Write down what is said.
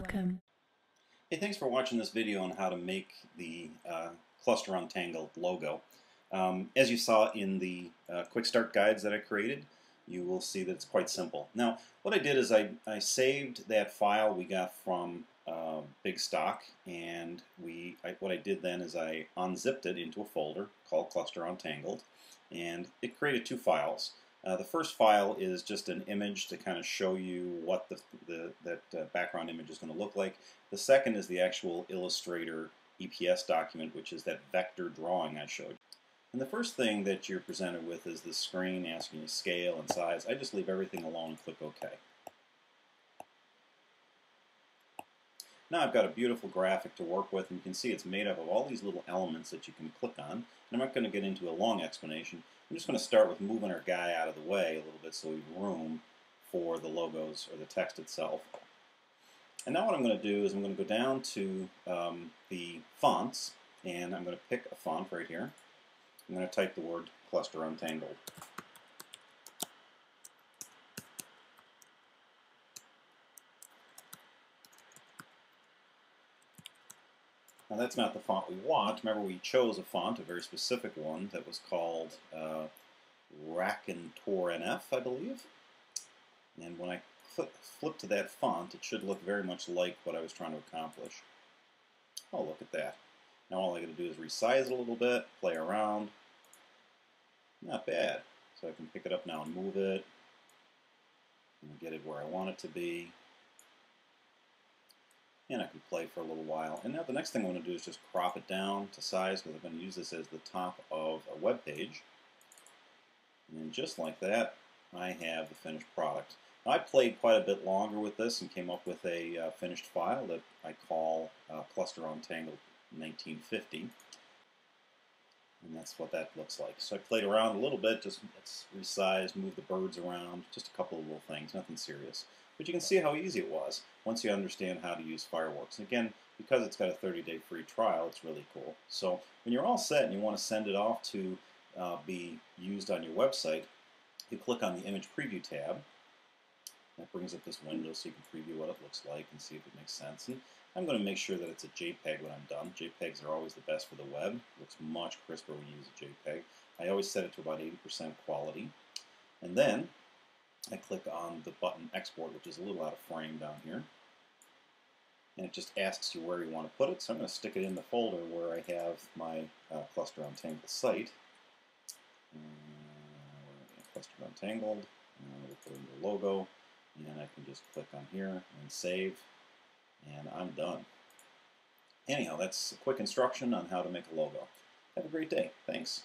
Fireworks.com. Hey, thanks for watching this video on how to make the cluster untangled logo. As you saw in the quick start guides that I created, you will see that it's quite simple. Now, what I did is I saved that file we got from Big Stock, and what I did then is I unzipped it into a folder called Cluster Untangled, and it created two files. The first file is just an image to kind of show you what that background image is going to look like. The second is the actual Illustrator EPS document, which is that vector drawing I showed you. And the first thing that you're presented with is this screen asking you scale and size. I just leave everything alone and click OK. Now I've got a beautiful graphic to work with, and you can see it's made up of all these little elements that you can click on. And I'm not going to get into a long explanation. I'm just going to start with moving our guy out of the way a little bit so we have room for the logos or the text itself. And now what I'm going to do is I'm going to go down to the fonts, and I'm going to pick a font right here. I'm going to type the word Cluster Untangled. Now that's not the font we want. Remember, we chose a font, a very specific one, that was called NF, I believe. And when I flip to that font, it should look very much like what I was trying to accomplish. Oh, look at that. Now all I got to do is resize it a little bit, play around. Not bad. So I can pick it up now and move it, and get it where I want it to be. And I can play for a little while. And now the next thing I want to do is just crop it down to size, because I'm going to use this as the top of a web page. And just like that, I have the finished product. Now, I played quite a bit longer with this and came up with a finished file that I call Cluster Untangled 1950. And that's what that looks like. So I played around a little bit, just resized, moved the birds around, just a couple of little things, nothing serious. But you can see how easy it was once you understand how to use Fireworks. And again, because it's got a 30-day free trial, it's really cool. So when you're all set and you want to send it off to be used on your website, you click on the Image Preview tab. That brings up this window so you can preview what it looks like and see if it makes sense. And I'm going to make sure that it's a JPEG when I'm done. JPEGs are always the best for the web. It looks much crisper when you use a JPEG. I always set it to about 80% quality. And then I click on the button Export, which is a little out of frame down here. And it just asks you where you want to put it. So I'm going to stick it in the folder where I have my Cluster Untangled site. Cluster Untangled. And I'm going to put in the logo. And then I can just click on here and save. And I'm done. Anyhow, that's a quick instruction on how to make a logo. Have a great day. Thanks.